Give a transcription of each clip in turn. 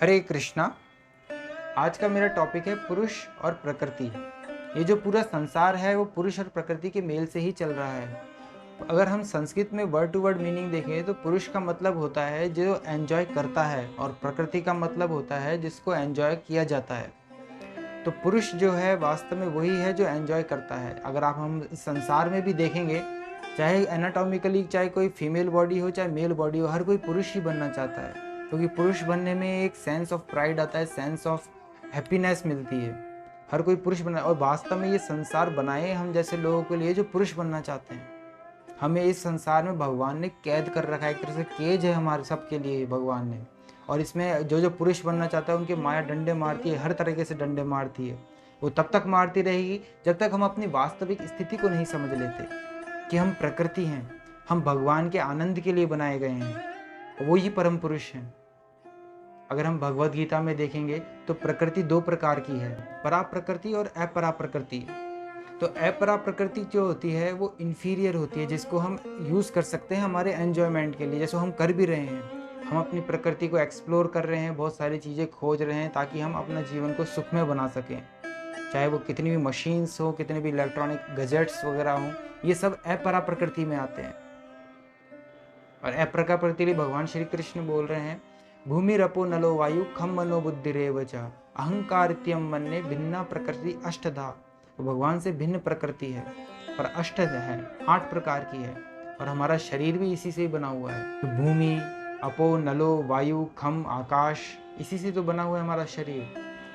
हरे कृष्णा। आज का मेरा टॉपिक है पुरुष और प्रकृति। ये जो पूरा संसार है वो पुरुष और प्रकृति के मेल से ही चल रहा है। अगर हम संस्कृत में वर्ड टू वर्ड मीनिंग देखें तो पुरुष का मतलब होता है जो एंजॉय करता है और प्रकृति का मतलब होता है जिसको एंजॉय किया जाता है। तो पुरुष जो है वास्तव में वही है जो एंजॉय करता है। अगर आप हम संसार में भी देखेंगे, चाहे एनाटॉमिकली चाहे कोई फीमेल बॉडी हो चाहे मेल बॉडी हो, हर कोई पुरुष ही बनना चाहता है, क्योंकि पुरुष बनने में एक सेंस ऑफ प्राइड आता है, सेंस ऑफ हैप्पीनेस मिलती है। हर कोई पुरुष बना, और वास्तव में ये संसार बनाए हम जैसे लोगों के लिए जो पुरुष बनना चाहते हैं। हमें इस संसार में भगवान ने कैद कर रखा है, एक तरह से केज है हमारे सबके लिए भगवान ने। और इसमें जो जो पुरुष बनना चाहता है उनके माया डंडे मारती है, हर तरीके से डंडे मारती है। वो तब तक मारती रहेगी जब तक हम अपनी वास्तविक स्थिति को नहीं समझ लेते कि हम प्रकृति हैं, हम भगवान के आनंद के लिए बनाए गए हैं, वो ही परम पुरुष हैं। अगर हम भगवत गीता में देखेंगे तो प्रकृति दो प्रकार की है, परा प्रकृति और अपरा प्रकृति। तो अपरा प्रकृति जो होती है वो इन्फीरियर होती है, जिसको हम यूज़ कर सकते हैं हमारे एन्जॉयमेंट के लिए, जैसे हम कर भी रहे हैं। हम अपनी प्रकृति को एक्सप्लोर कर रहे हैं, बहुत सारी चीज़ें खोज रहे हैं ताकि हम अपना जीवन को सुखमय बना सकें। चाहे वो कितनी भी मशीन्स हो, कितने भी इलेक्ट्रॉनिक गैजेट्स वगैरह हों, ये सब अपरा प्रकृति में आते हैं। और अपरा प्रकृति लिए भगवान श्री कृष्ण बोल रहे हैं, भूमि रपो नलो वायु खम मनो बुद्धि रेवच अहंकारित्यम मन्ने भिन्ना प्रकृति अष्टधा। तो भगवान से भिन्न प्रकृति है और अष्ट है, 8 प्रकार की है। और हमारा शरीर भी इसी से ही बना हुआ है। तो भूमि, अपो, नलो, वायु, खम, आकाश, इसी से तो बना हुआ है हमारा शरीर।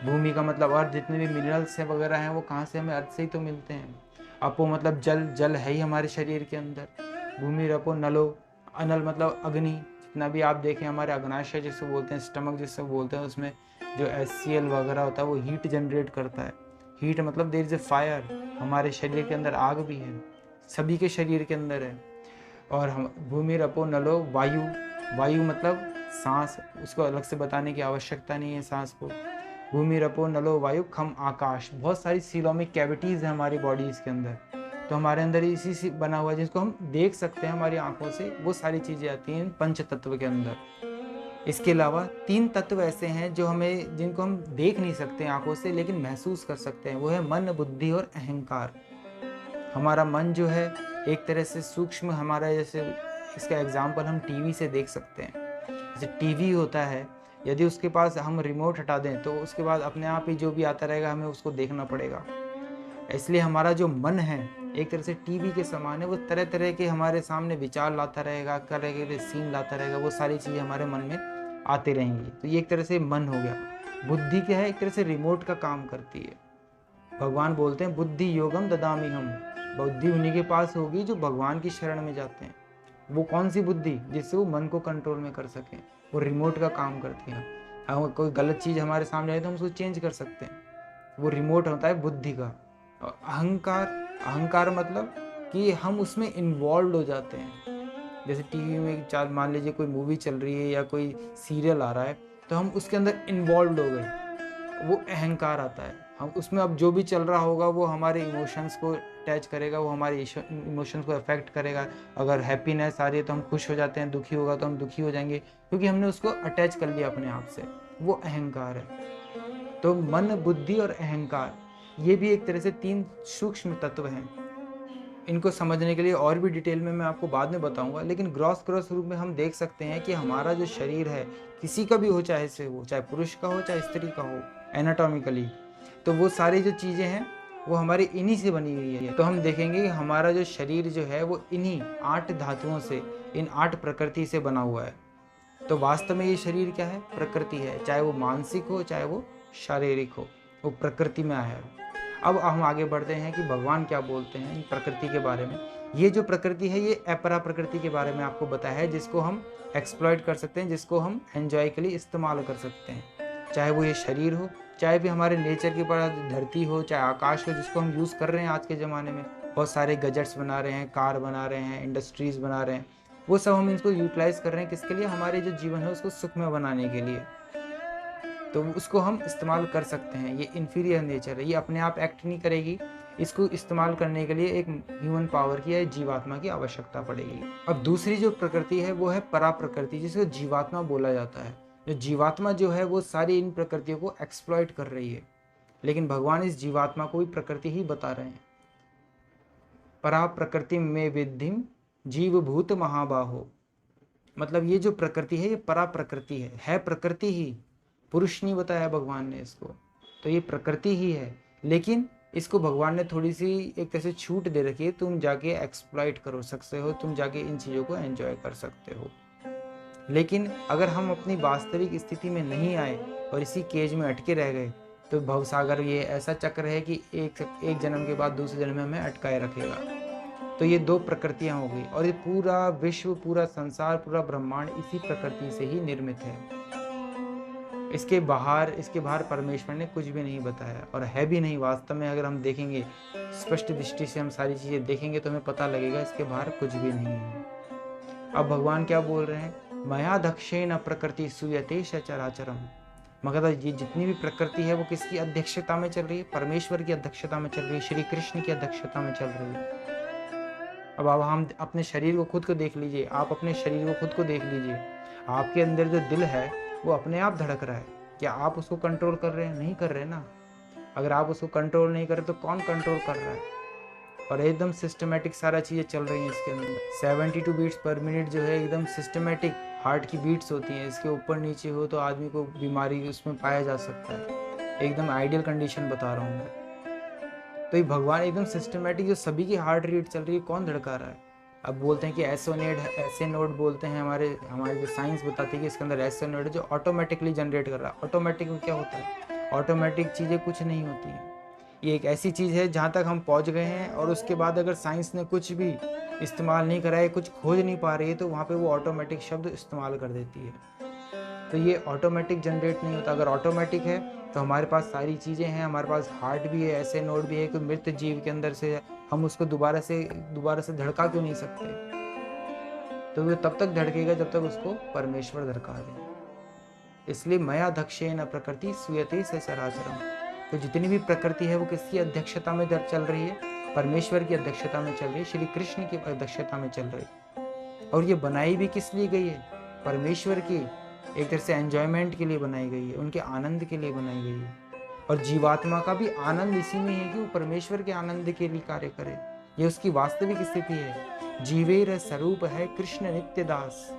भूमि का मतलब अर्थ, जितने भी मिनरल्स है वगैरह हैं वो कहाँ से, हमें अर्थ से ही तो मिलते हैं। अपो मतलब जल, जल है ही हमारे शरीर के अंदर। भूमि, रपो, नलो, अनल मतलब अग्नि। जितना भी आप देखें हमारे अग्नाशय जिसको बोलते हैं, स्टमक जिसको बोलते हैं, उसमें जो HCl वगैरह होता है वो हीट जनरेट करता है। हीट मतलब देयर इज ए फायर, हमारे शरीर के अंदर आग भी है, सभी के शरीर के अंदर है। और हम भूमि, रपो, नलो, वायु, वायु मतलब सांस, उसको अलग से बताने की आवश्यकता नहीं है सांस को। भूमि, रपो, नलो, वायु, खम, आकाश। बहुत सारी सीलोमिक कैविटीज़ है हमारी बॉडीज़ के अंदर, तो हमारे अंदर इसी से बना हुआ है जिसको हम देख सकते हैं हमारी आंखों से। वो सारी चीज़ें आती हैं पंच तत्व के अंदर। इसके अलावा 3 तत्व ऐसे हैं जो हमें, जिनको हम देख नहीं सकते आंखों से लेकिन महसूस कर सकते हैं। वो है मन, बुद्धि और अहंकार। हमारा मन जो है एक तरह से सूक्ष्म, हमारा जैसे इसका एग्जाम्पल हम टीवी से देख सकते हैं। जैसे टीवी होता है, यदि उसके पास हम रिमोट हटा दें तो उसके बाद अपने आप ही जो भी आता रहेगा हमें उसको देखना पड़ेगा। इसलिए हमारा जो मन है एक तरह से टीवी के समान है, वो तरह तरह के हमारे सामने विचार लाता रहेगा, तरह के सीन लाता रहेगा, वो सारी चीज़ें हमारे मन में आती रहेंगी। तो ये एक तरह से मन हो गया। बुद्धि क्या है, एक तरह से रिमोट का काम करती है। भगवान बोलते हैं बुद्धि योगम ददामी हम। बुद्धि उन्हीं के पास होगी जो भगवान की शरण में जाते हैं। वो कौन सी बुद्धि, जिससे वो मन को कंट्रोल में कर सकें, वो रिमोट का काम करती है। अगर कोई गलत चीज़ हमारे सामने आए तो हम उसको चेंज कर सकते हैं, वो रिमोट होता है बुद्धि का। और अहंकार, अहंकार मतलब कि हम उसमें इन्वॉल्व हो जाते हैं। जैसे टीवी में चार मान लीजिए कोई मूवी चल रही है या कोई सीरियल आ रहा है, तो हम उसके अंदर इन्वॉल्व हो गए, वो अहंकार आता है। हम उसमें अब जो भी चल रहा होगा वो हमारे इमोशंस को अटैच करेगा, वो हमारे इमोशंस को अफेक्ट करेगा। अगर हैप्पीनेस आ रही है तो हम खुश हो जाते हैं, दुखी होगा तो हम दुखी हो जाएंगे, क्योंकि हमने उसको अटैच कर लिया अपने आप से। वो अहंकार है। तो मन, बुद्धि और अहंकार, ये भी एक तरह से 3 सूक्ष्म तत्व हैं। इनको समझने के लिए और भी डिटेल में मैं आपको बाद में बताऊंगा, लेकिन ग्रॉस रूप में हम देख सकते हैं कि हमारा जो शरीर है, किसी का भी हो, चाहे से हो, चाहे पुरुष का हो चाहे स्त्री का हो, एनाटॉमिकली, तो वो सारी जो चीज़ें हैं वो हमारी इन्हीं से बनी हुई है। तो हम देखेंगे कि हमारा जो शरीर जो है वो इन्हीं 8 धातुओं से, इन 8 प्रकृति से बना हुआ है। तो वास्तव में ये शरीर क्या है, प्रकृति है। चाहे वो मानसिक हो चाहे वो शारीरिक हो, वो प्रकृति में आया है। अब हम आगे बढ़ते हैं कि भगवान क्या बोलते हैं इन प्रकृति के बारे में। ये जो प्रकृति है ये अपरा प्रकृति के बारे में आपको बताया है, जिसको हम एक्सप्लॉइट कर सकते हैं, जिसको हम एंजॉय के लिए इस्तेमाल कर सकते हैं। चाहे वो ये शरीर हो, चाहे भी हमारे नेचर के पास धरती हो, चाहे आकाश हो, जिसको हम यूज़ कर रहे हैं आज के ज़माने में। बहुत सारे गैजेट्स बना रहे हैं, कार बना रहे हैं, इंडस्ट्रीज़ बना रहे हैं, वो सब हम इसको यूटिलाइज़ कर रहे हैं किसके लिए, हमारे जो जीवन है उसको सुखमय बनाने के लिए। तो उसको हम इस्तेमाल कर सकते हैं। ये इन्फीरियर नेचर है, ये अपने आप एक्ट नहीं करेगी। इसको इस्तेमाल करने के लिए एक ह्यूमन पावर की या जीवात्मा की आवश्यकता पड़ेगी। अब दूसरी जो प्रकृति है वो है परा प्रकृति, जिसको जीवात्मा बोला जाता है। जो जीवात्मा जो है वो सारी इन प्रकृतियों को एक्सप्लॉइट कर रही है, लेकिन भगवान इस जीवात्मा को भी प्रकृति ही बता रहे हैं। परा प्रकृति में विद्धिम जीवभूत महाबाहो, मतलब ये जो प्रकृति है ये परा प्रकृति है प्रकृति ही, पुरुष नहीं बताया भगवान ने इसको, तो ये प्रकृति ही है, लेकिन इसको भगवान ने थोड़ी सी एक तरह से छूट दे रखी है, तुम जाके एक्सप्लॉइट करो सकते हो, तुम जाके इन चीज़ों को एंजॉय कर सकते हो। लेकिन अगर हम अपनी वास्तविक स्थिति में नहीं आए और इसी केज में अटके रह गए, तो भवसागर ये ऐसा चक्र है कि एक जन्म के बाद दूसरे जन्म में हमें अटकाए रखेगा। तो ये दो प्रकृतियां हो गई, और ये पूरा विश्व, पूरा संसार, पूरा ब्रह्मांड इसी प्रकृति से ही निर्मित है। इसके बाहर परमेश्वर ने कुछ भी नहीं बताया, और है भी नहीं वास्तव में। अगर हम देखेंगे स्पष्ट दृष्टि से, हम सारी चीज़ें देखेंगे तो हमें पता लगेगा इसके बाहर कुछ भी नहीं है। अब भगवान क्या बोल रहे हैं, मया दक्षेण प्रकृति सूयते सचराचरम, मगर ये जितनी भी प्रकृति है वो किसकी अध्यक्षता में चल रही है? परमेश्वर की अध्यक्षता में चल रही है, श्री कृष्ण की अध्यक्षता में चल रही है। अब हम अपने शरीर को खुद को देख लीजिए, आप अपने शरीर को खुद को देख लीजिए, आपके अंदर जो दिल है वो अपने आप धड़क रहा है, क्या आप उसको कंट्रोल कर रहे हैं? नहीं कर रहे ना। अगर आप उसको कंट्रोल नहीं कर रहे तो कौन कंट्रोल कर रहा है? और एकदम सिस्टमेटिक सारा चीज़ें चल रही हैं इसके अंदर। 72 बीट्स पर मिनट जो है एकदम सिस्टमेटिक हार्ट की बीट्स होती हैं। इसके ऊपर नीचे हो तो आदमी को बीमारी उसमें पाया जा सकता है। एकदम आइडियल कंडीशन बता रहा हूँ मैं। तो ये भगवान एकदम सिस्टमेटिक, जो सभी की हार्ट रेट चल रही है, कौन धड़का रहा है? अब बोलते हैं कि ऐसे नोड बोलते हैं, हमारे जो साइंस बताती है कि इसके अंदर ऐसे नोड है जो ऑटोमेटिकली जनरेट कर रहा है। ऑटोमेटिक में क्या होता है? ऑटोमेटिक चीज़ें कुछ नहीं होती हैं। ये एक ऐसी चीज़ है जहाँ तक हम पहुँच गए हैं, और उसके बाद अगर साइंस ने कुछ भी इस्तेमाल नहीं करा है, कुछ खोज नहीं पा रही है, तो वहाँ पे वो ऑटोमेटिक शब्द इस्तेमाल कर देती है। तो ये ऑटोमेटिक जनरेट नहीं होता। अगर ऑटोमेटिक है तो हमारे पास सारी चीज़ें हैं, हमारे पास हार्ट भी है, ऐसे नोड भी है कि मृत जीव के अंदर से हम उसको दोबारा से धड़का क्यों नहीं सकते? तो वो तब तक धड़केगा जब तक उसको परमेश्वर धड़का दे। इसलिए मया दक्षेण प्रकृति सूयते सचराचरम। तो जितनी भी प्रकृति है वो किसकी अध्यक्षता में चल रही है? परमेश्वर की अध्यक्षता में चल रही है, श्री कृष्ण की अध्यक्षता में चल रही है। और ये बनाई भी किस लिए गई है? परमेश्वर की एक तरह से एंजॉयमेंट के लिए बनाई गई है, उनके आनंद के लिए बनाई गई है। और जीवात्मा का भी आनंद इसी में है कि वो परमेश्वर के आनंद के लिए कार्य करे। ये उसकी वास्तविक स्थिति है। जीवेर स्वरूप है कृष्ण नित्य दास।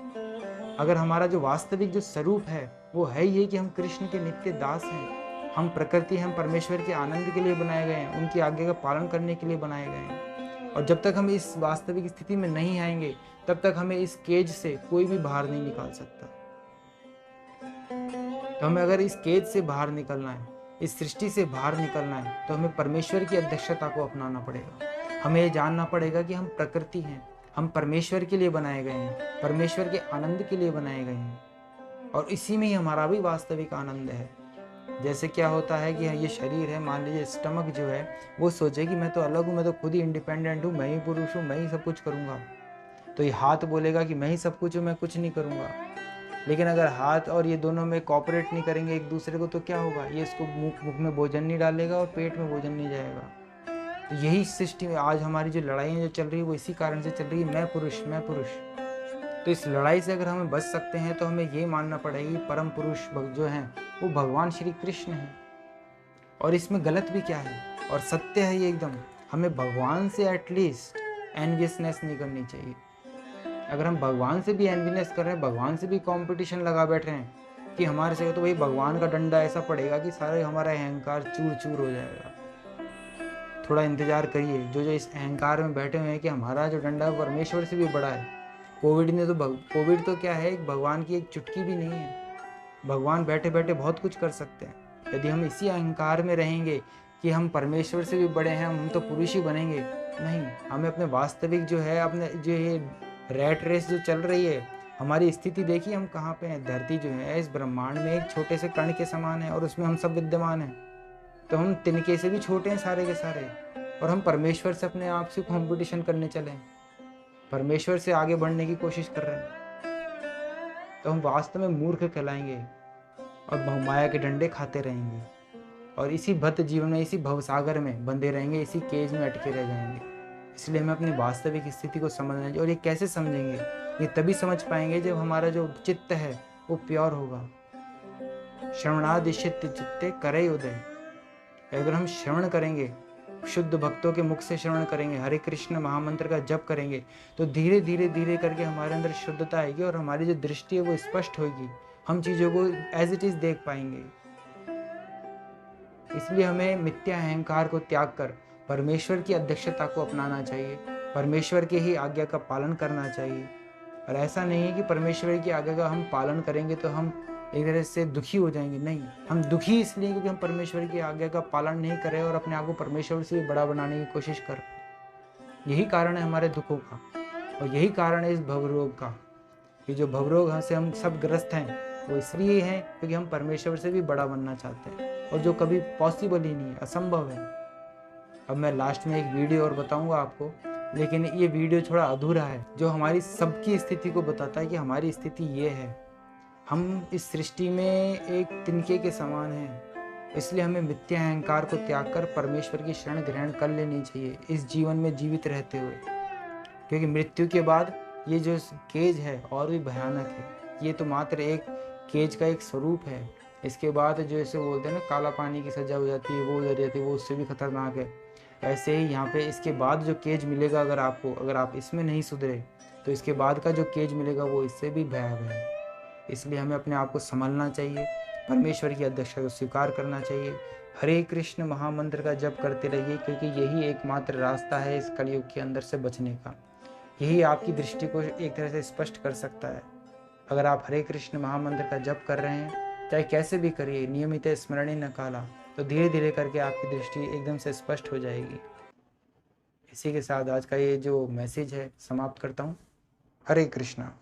अगर हमारा जो वास्तविक जो स्वरूप है वो है ये कि हम कृष्ण के नित्य दास हैं। हम प्रकृति, हम परमेश्वर के आनंद के लिए बनाए गए हैं, उनकी आज्ञा का पालन करने के लिए बनाए गए हैं। और जब तक हम इस वास्तविक स्थिति में नहीं आएंगे तब तक हमें इस केज से कोई भी बाहर नहीं निकाल सकता। तो हमें अगर इस केज से बाहर निकलना है, इस सृष्टि से बाहर निकलना है, तो हमें परमेश्वर की अध्यक्षता को अपनाना पड़ेगा। हमें ये जानना पड़ेगा कि हम प्रकृति हैं, हम परमेश्वर के लिए बनाए गए हैं, परमेश्वर के आनंद के लिए बनाए गए हैं, और इसी में ही हमारा भी वास्तविक आनंद है। जैसे क्या होता है कि ये शरीर है, मान लीजिए स्टमक जो है वो सोचे कि मैं तो अलग हूँ, मैं तो खुद ही इंडिपेंडेंट हूँ, मैं ही पुरुष हूँ, मैं ही सब कुछ करूँगा। तो ये हाथ बोलेगा कि मैं ही सब कुछ हूँ, मैं कुछ नहीं करूँगा। लेकिन अगर हाथ और ये दोनों में कोऑपरेट नहीं करेंगे एक दूसरे को, तो क्या होगा? ये इसको मुख में भोजन नहीं डालेगा और पेट में भोजन नहीं जाएगा। तो यही सृष्टि में आज हमारी जो लड़ाइयाँ जो चल रही है वो इसी कारण से चल रही है, मैं पुरुष, मैं पुरुष। तो इस लड़ाई से अगर हमें बच सकते हैं तो हमें ये मानना पड़ेगा कि परम पुरुष जो हैं वो भगवान श्री कृष्ण हैं। और इसमें गलत भी क्या है और सत्य है ये एकदम। हमें भगवान से एटलीस्ट एनवियसनेस नहीं करनी चाहिए। अगर हम भगवान से भी एनवियसनेस कर रहे हैं, भगवान से भी कंपटीशन लगा बैठ रहे हैं कि हमारे से, तो भाई भगवान का डंडा ऐसा पड़ेगा कि सारे हमारा अहंकार चूर चूर हो जाएगा। थोड़ा इंतजार करिए। जो इस अहंकार में बैठे हुए हैं कि हमारा जो डंडा है परमेश्वर से भी बड़ा है। कोविड तो क्या है, भगवान की एक चुटकी भी नहीं है। भगवान बैठे बैठे बहुत कुछ कर सकते हैं। यदि हम इसी अहंकार में रहेंगे कि हम परमेश्वर से भी बड़े हैं, हम तो पुरुष ही बनेंगे, नहीं। हमें अपने वास्तविक जो है, अपने जो ये रैट रेस जो चल रही है, हमारी स्थिति देखिए हम कहाँ पे हैं। धरती जो है इस ब्रह्मांड में एक छोटे से कण के समान है और उसमें हम सब विद्यमान हैं। तो हम तिनके से भी छोटे हैं सारे के सारे, और हम परमेश्वर से अपने आप से कंपटीशन करने चले, परमेश्वर से आगे बढ़ने की कोशिश कर रहे हैं। तो हम वास्तव में मूर्ख कहलाएंगे और माया के डंडे खाते रहेंगे और इसी भद्द जीवन में, इसी भवसागर में बंधे रहेंगे, इसी केज में अटके रह जाएंगे। इसलिए हमें अपनी वास्तविक स्थिति को समझना चाहिए। और ये कैसे समझेंगे? ये तभी समझ पाएंगे जब हमारा जो चित्त है वो प्योर होगा, श्रवणादिशित चित्ते करे उदय। अगर हम श्रवण करेंगे, शुद्ध भक्तों के मुख से श्रवण करेंगे, हरे कृष्ण महामंत्र का जप करेंगे, तो धीरे धीरे धीरे करके हमारे अंदर शुद्धता आएगी और हमारी जो दृष्टि है वो स्पष्ट होगी, हम चीज़ों को एज इट इज़ देख पाएंगे। इसलिए हमें मिथ्या अहंकार को त्याग कर परमेश्वर की अध्यक्षता को अपनाना चाहिए, परमेश्वर के ही आज्ञा का पालन करना चाहिए। और ऐसा नहीं है कि परमेश्वर की आज्ञा का हम पालन करेंगे तो हम एक तरह से दुखी हो जाएंगे, नहीं, हम दुखी इसलिए क्योंकि हम परमेश्वर की आज्ञा का पालन नहीं कर रहे और अपने आप को परमेश्वर से भी बड़ा बनाने की कोशिश कर। यही कारण है हमारे दुखों का और यही कारण है इस भवरोग का। ये जो भवरोग से हम सब ग्रस्त हैं वो इसलिए है क्योंकि हम परमेश्वर से भी बड़ा बनना चाहते हैं और जो कभी पॉसिबल ही नहीं है, असंभव है। अब मैं लास्ट में एक वीडियो और बताऊंगा आपको, लेकिन ये वीडियो थोड़ा अधूरा है जो हमारी सबकी स्थिति को बताता है कि हमारी स्थिति ये है, हम इस सृष्टि में एक तिनके के समान हैं। इसलिए हमें मिथ्या अहंकार को त्याग कर परमेश्वर की शरण ग्रहण कर लेनी चाहिए इस जीवन में जीवित रहते हुए, क्योंकि मृत्यु के बाद ये जो केज है और भी भयानक है। ये तो मात्र एक केज का एक स्वरूप है। इसके बाद जो इसे बोलते हैं ना, काला पानी की सजा हो जाती है, वो हो जाती है, वो उससे भी खतरनाक है। ऐसे ही यहाँ पे इसके बाद जो केज मिलेगा अगर आपको, अगर आप इसमें नहीं सुधरे तो इसके बाद का जो केज मिलेगा वो इससे भी भयावह है। इसलिए हमें अपने आप को संभालना चाहिए, परमेश्वर की अध्यक्षता को स्वीकार करना चाहिए, हरे कृष्ण महामंत्र का जप करते रहिए, क्योंकि यही एकमात्र रास्ता है इस कलयुग के अंदर से बचने का। यही आपकी दृष्टि को एक तरह से स्पष्ट कर सकता है। अगर आप हरे कृष्ण महामंत्र का जप कर रहे हैं, चाहे कैसे भी करिए, नियमित स्मरणी न काला, तो धीरे धीरे करके आपकी दृष्टि एकदम से स्पष्ट हो जाएगी। इसी के साथ आज का ये जो मैसेज है समाप्त करता हूँ। हरे कृष्णा।